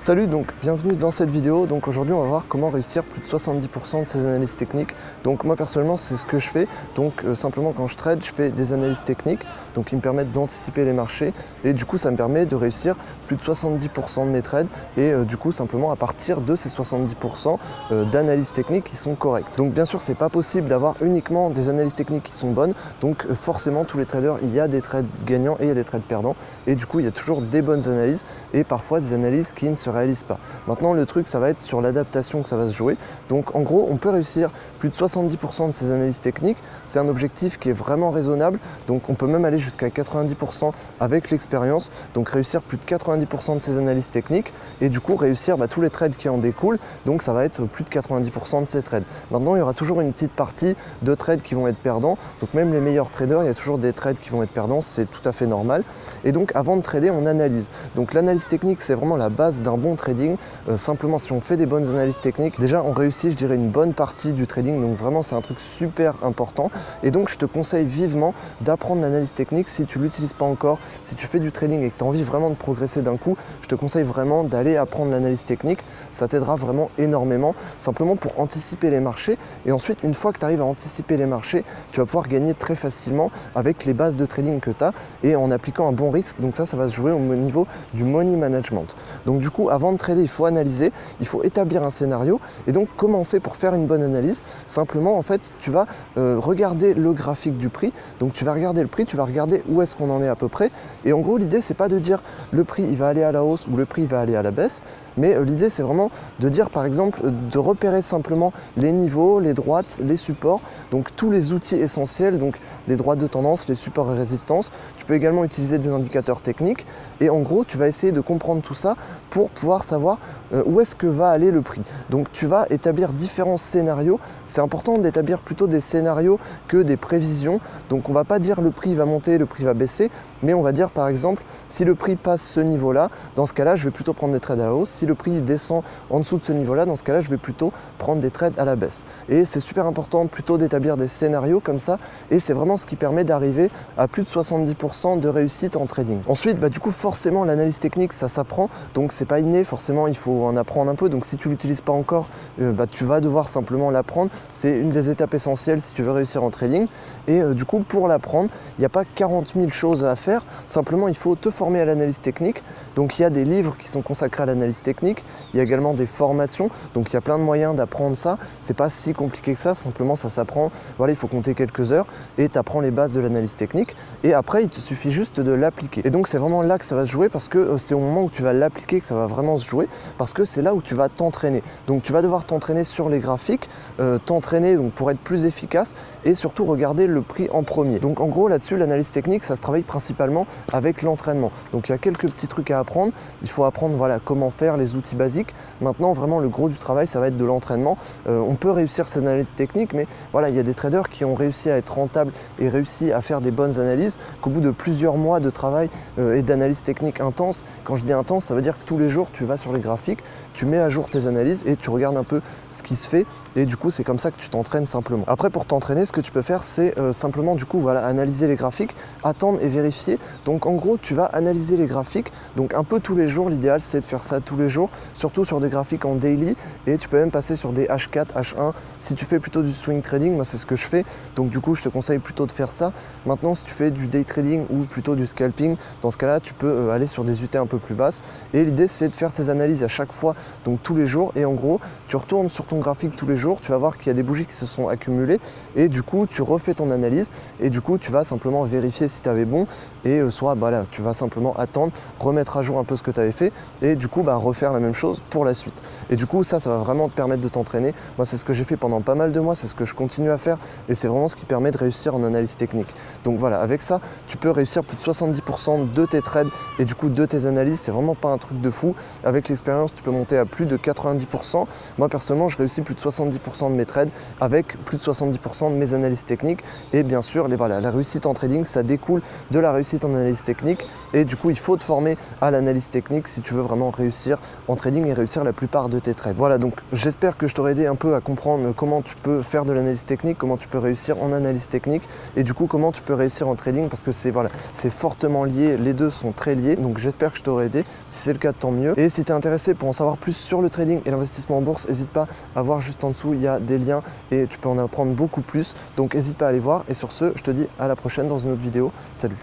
Salut, donc bienvenue dans cette vidéo. Donc aujourd'hui on va voir comment réussir plus de 70% de ces analyses techniques. Donc moi personnellement c'est ce que je fais. Donc simplement quand je trade, je fais des analyses techniques, donc qui me permettent d'anticiper les marchés et du coup ça me permet de réussir plus de 70% de mes trades et du coup simplement à partir de ces 70% d'analyses techniques qui sont correctes. Donc bien sûr c'est pas possible d'avoir uniquement des analyses techniques qui sont bonnes, donc forcément tous les traders, il y a des trades gagnants et il y a des trades perdants et du coup il y a toujours des bonnes analyses et parfois des analyses qui ne se réalise pas. Maintenant le truc ça va être sur l'adaptation que ça va se jouer. Donc en gros on peut réussir plus de 70% de ces analyses techniques. C'est un objectif qui est vraiment raisonnable. Donc on peut même aller jusqu'à 90% avec l'expérience. Donc réussir plus de 90% de ces analyses techniques et du coup réussir tous les trades qui en découlent. Donc ça va être plus de 90% de ces trades. Maintenant il y aura toujours une petite partie de trades qui vont être perdants. Donc même les meilleurs traders, il y a toujours des trades qui vont être perdants. C'est tout à fait normal. Et donc avant de trader on analyse. Donc l'analyse technique c'est vraiment la base d'un bon trading. Simplement si on fait des bonnes analyses techniques, déjà on réussit je dirais une bonne partie du trading, donc vraiment c'est un truc super important et donc je te conseille vivement d'apprendre l'analyse technique si tu l'utilises pas encore. Si tu fais du trading et que tu as envie vraiment de progresser d'un coup, je te conseille vraiment d'aller apprendre l'analyse technique. Ça t'aidera vraiment énormément, simplement pour anticiper les marchés et ensuite une fois que tu arrives à anticiper les marchés, tu vas pouvoir gagner très facilement avec les bases de trading que tu as et en appliquant un bon risque. Donc ça va se jouer au niveau du money management. Donc du coup avant de trader il faut analyser, il faut établir un scénario et donc comment on fait pour faire une bonne analyse? Simplement en fait tu vas regarder le graphique du prix, donc tu vas regarder le prix, tu vas regarder où est-ce qu'on en est à peu près et en gros l'idée c'est pas de dire le prix il va aller à la hausse ou le prix il va aller à la baisse, mais l'idée c'est vraiment de dire par exemple de repérer simplement les niveaux, les droites, les supports, donc tous les outils essentiels, donc les droites de tendance, les supports et résistances. Tu peux également utiliser des indicateurs techniques et en gros tu vas essayer de comprendre tout ça pour pouvoir savoir où est-ce que va aller le prix. Donc tu vas établir différents scénarios. C'est important d'établir plutôt des scénarios que des prévisions. Donc on va pas dire le prix va monter, le prix va baisser, mais on va dire par exemple si le prix passe ce niveau-là, dans ce cas-là je vais plutôt prendre des trades à la hausse. Si le prix descend en dessous de ce niveau-là, dans ce cas-là je vais plutôt prendre des trades à la baisse. Et c'est super important plutôt d'établir des scénarios comme ça et c'est vraiment ce qui permet d'arriver à plus de 70% de réussite en trading. Ensuite du coup forcément l'analyse technique ça s'apprend, donc c'est pas inné, forcément il faut en apprendre un peu, donc si tu l'utilises pas encore tu vas devoir simplement l'apprendre. C'est une des étapes essentielles si tu veux réussir en trading et du coup pour l'apprendre il n'y a pas 40 000 choses à faire, simplement il faut te former à l'analyse technique. Donc il y a des livres qui sont consacrés à l'analyse technique, il y a également des formations, donc il y a plein de moyens d'apprendre ça, c'est pas si compliqué que ça, simplement ça s'apprend, voilà, il faut compter quelques heures et tu apprends les bases de l'analyse technique et après il te suffit juste de l'appliquer. Et donc c'est vraiment là que ça va se jouer parce que c'est au moment où tu vas l'appliquer que ça va vraiment se jouer, parce que c'est là où tu vas t'entraîner. Donc tu vas devoir t'entraîner sur les graphiques, t'entraîner donc pour être plus efficace et surtout regarder le prix en premier. Donc en gros là-dessus l'analyse technique ça se travaille principalement avec l'entraînement. Donc il y a quelques petits trucs à apprendre, il faut apprendre voilà comment faire les outils basiques. Maintenant vraiment le gros du travail ça va être de l'entraînement. On peut réussir ces analyses techniques, mais voilà il y a des traders qui ont réussi à être rentables et réussi à faire des bonnes analyses qu'au bout de plusieurs mois de travail et d'analyse technique intense. Quand je dis intense, ça veut dire que tous les jours tu vas sur les graphiques, tu mets à jour tes analyses et tu regardes un peu ce qui se fait et du coup c'est comme ça que tu t'entraînes simplement. Après pour t'entraîner ce que tu peux faire c'est simplement du coup voilà analyser les graphiques, attendre et vérifier. Donc en gros tu vas analyser les graphiques donc un peu tous les jours, l'idéal c'est de faire ça tous les jours, surtout sur des graphiques en daily et tu peux même passer sur des H4, H1 si tu fais plutôt du swing trading. Moi c'est ce que je fais, donc du coup je te conseille plutôt de faire ça. Maintenant si tu fais du day trading ou plutôt du scalping, dans ce cas là tu peux aller sur des UT un peu plus basses et l'idée c'est de faire tes analyses à chaque fois, donc tous les jours, et en gros tu retournes sur ton graphique tous les jours, tu vas voir qu'il y a des bougies qui se sont accumulées et du coup tu refais ton analyse et du coup tu vas simplement vérifier si tu avais bon et soit voilà tu vas simplement attendre, remettre à jour un peu ce que tu avais fait et du coup refaire la même chose pour la suite. Et du coup ça va vraiment te permettre de t'entraîner. Moi c'est ce que j'ai fait pendant pas mal de mois, c'est ce que je continue à faire et c'est vraiment ce qui permet de réussir en analyse technique. Donc voilà, avec ça tu peux réussir plus de 70% de tes trades et du coup de tes analyses. C'est vraiment pas un truc de fou. Avec l'expérience tu peux monter à plus de 90%. Moi personnellement je réussis plus de 70% de mes trades avec plus de 70% de mes analyses techniques et bien sûr la réussite en trading ça découle de la réussite en analyse technique et du coup il faut te former à l'analyse technique si tu veux vraiment réussir en trading et réussir la plupart de tes trades. Voilà, donc j'espère que je t'aurai aidé un peu à comprendre comment tu peux faire de l'analyse technique, comment tu peux réussir en analyse technique et du coup comment tu peux réussir en trading, parce que c'est fortement lié, les deux sont très liés. Donc j'espère que je t'aurai aidé. Si c'est le cas tant mieux. mieux. Et si tu es intéressé pour en savoir plus sur le trading et l'investissement en bourse, n'hésite pas à voir juste en dessous, il y a des liens et tu peux en apprendre beaucoup plus. Donc n'hésite pas à aller voir. Et sur ce, je te dis à la prochaine dans une autre vidéo. Salut!